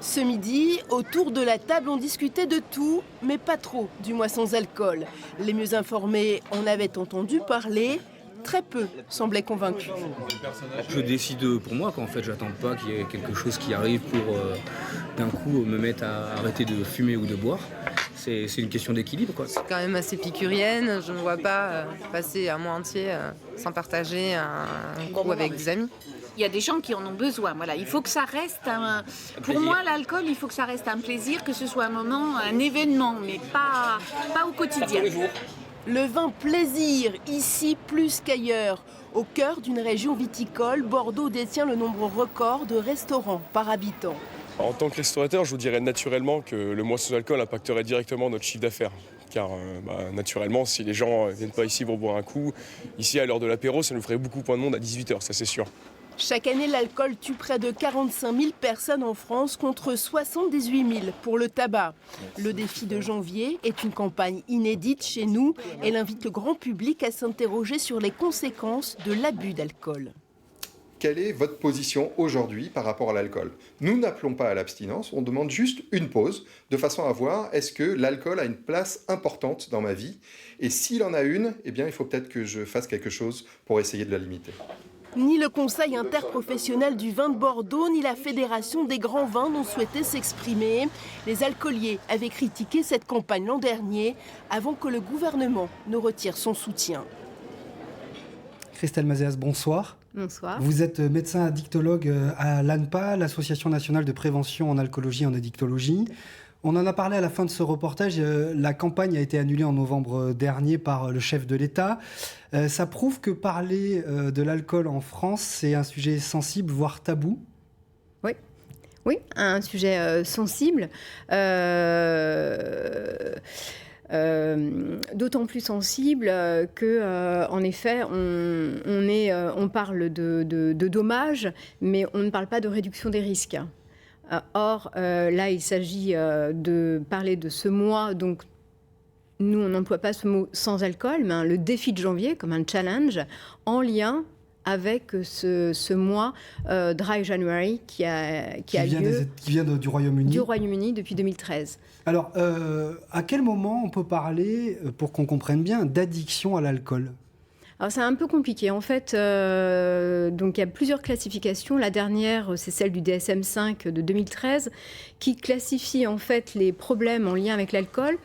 Ce midi, autour de la table, on discutait de tout, mais pas trop, du moins sans alcool. Les mieux informés en avaient entendu parler, très peu semblaient convaincus. Je décide pour moi, qu'en fait, j'attends pas qu'il y ait quelque chose qui arrive pour d'un coup me mettre à arrêter de fumer ou de boire. C'est une question d'équilibre, quoi. C'est quand même assez épicurienne, je ne vois pas passer un mois entier sans partager un coup avec des amis. Il y a des gens qui en ont besoin. Voilà. Il faut que ça reste pour moi, l'alcool, il faut que ça reste un plaisir, que ce soit un moment, un événement, mais pas au quotidien. Le vin plaisir, ici plus qu'ailleurs. Au cœur d'une région viticole, Bordeaux détient le nombre record de restaurants par habitant. En tant que restaurateur, je vous dirais naturellement que le mois sans alcool impacterait directement notre chiffre d'affaires. Car naturellement, si les gens ne viennent pas ici pour boire un coup, ici à l'heure de l'apéro, ça nous ferait beaucoup moins de monde à 18h, ça c'est sûr. Chaque année, l'alcool tue près de 45 000 personnes en France contre 78 000 pour le tabac. Le défi de janvier est une campagne inédite chez nous. Elle invite le grand public à s'interroger sur les conséquences de l'abus d'alcool. Quelle est votre position aujourd'hui par rapport à l'alcool ? Nous n'appelons pas à l'abstinence, on demande juste une pause, de façon à voir est-ce que l'alcool a une place importante dans ma vie ? Et s'il en a une, eh bien, il faut peut-être que je fasse quelque chose pour essayer de la limiter. Ni le Conseil interprofessionnel du vin de Bordeaux, ni la Fédération des grands vins n'ont souhaité s'exprimer. Les alcooliers avaient critiqué cette campagne l'an dernier, avant que le gouvernement ne retire son soutien. Christelle Mazéas, bonsoir. Bonsoir. Vous êtes médecin addictologue à l'ANPA, l'Association nationale de prévention en alcoolologie et en addictologie. On en a parlé à la fin de ce reportage. La campagne a été annulée en novembre dernier par le chef de l'État. Ça prouve que parler de l'alcool en France, c'est un sujet sensible, voire tabou. Oui, un sujet sensible. D'autant plus sensible que, en effet, on parle de dommages, mais on ne parle pas de réduction des risques. Or, là, il s'agit de parler de ce mois, donc nous, on n'emploie pas ce mot sans alcool, mais le défi de janvier comme un challenge en lien avec ce mois Dry January qui vient du Royaume-Uni. Du Royaume-Uni depuis 2013. Alors, à quel moment on peut parler, pour qu'on comprenne bien, d'addiction à l'alcool ? Alors c'est un peu compliqué. En fait, donc il y a plusieurs classifications. La dernière, c'est celle du DSM-5 de 2013, qui classifie en fait les problèmes en lien avec l'alcool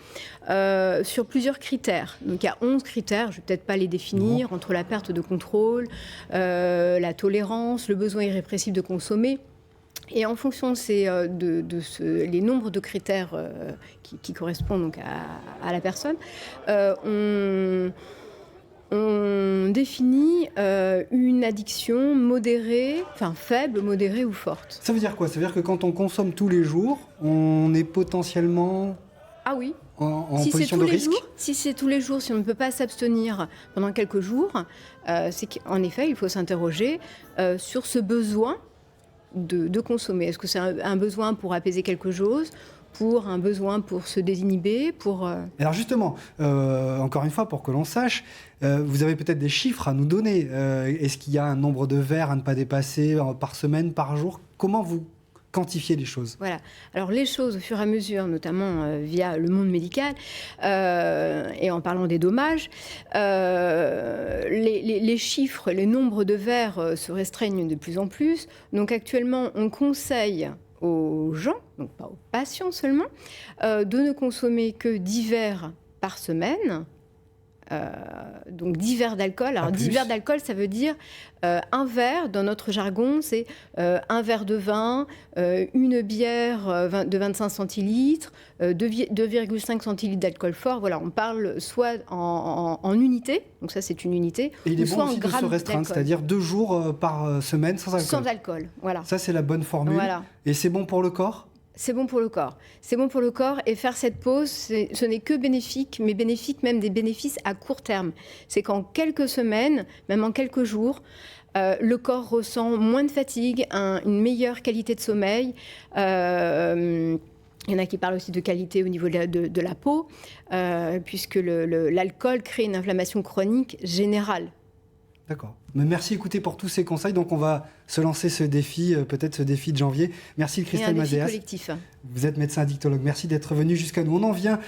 sur plusieurs critères. Donc il y a 11 critères, je ne vais peut-être pas les définir, entre la perte de contrôle, la tolérance, le besoin irrépressible de consommer. Et en fonction de les nombres de critères qui correspondent donc à la personne, on définit une addiction modérée, enfin faible, modérée ou forte. Ça veut dire quoi ? Ça veut dire que quand on consomme tous les jours, on est potentiellement en position de risque ? Si c'est tous les jours, si on ne peut pas s'abstenir pendant quelques jours, c'est qu'en effet, il faut s'interroger sur ce besoin de consommer. Est-ce que c'est un besoin pour apaiser quelque chose ? Pour un besoin pour se désinhiber, pour... Alors justement, encore une fois, pour que l'on sache, vous avez peut-être des chiffres à nous donner. Est-ce qu'il y a un nombre de verres à ne pas dépasser par semaine, par jour ? Comment vous quantifiez les choses ? Voilà. Alors les choses, au fur et à mesure, notamment via le monde médical, et en parlant des dommages, les chiffres, les nombres de verres se restreignent de plus en plus. Donc actuellement, on conseille aux gens, donc pas aux patients seulement, de ne consommer que 10 verres par semaine. Donc 10 verres d'alcool. Alors 10 verres d'alcool, ça veut dire un verre, dans notre jargon, c'est un verre de vin, une bière de 25 centilitres, 2,5 centilitres d'alcool fort. Voilà, on parle soit en unité, donc ça c'est une unité, et il est soit bon aussi en grammes de se restreindre, d'alcool. c'est-à-dire 2 jours par semaine sans alcool. Sans alcool, voilà. Ça c'est la bonne formule. Voilà. Et c'est bon pour le corps ? C'est bon pour le corps. C'est bon pour le corps et faire cette pause, ce n'est que bénéfique, mais bénéfique même des bénéfices à court terme. C'est qu'en quelques semaines, même en quelques jours, le corps ressent moins de fatigue, une meilleure qualité de sommeil. Il y en a qui parlent aussi de qualité au niveau de la peau, puisque l'alcool crée une inflammation chronique générale. D'accord. Mais merci écoutez pour tous ces conseils. Donc on va se lancer ce défi, peut-être ce défi de janvier. Merci Christelle Mazéas. Collectif. Vous êtes médecin addictologue. Merci d'être venu jusqu'à nous. On en vient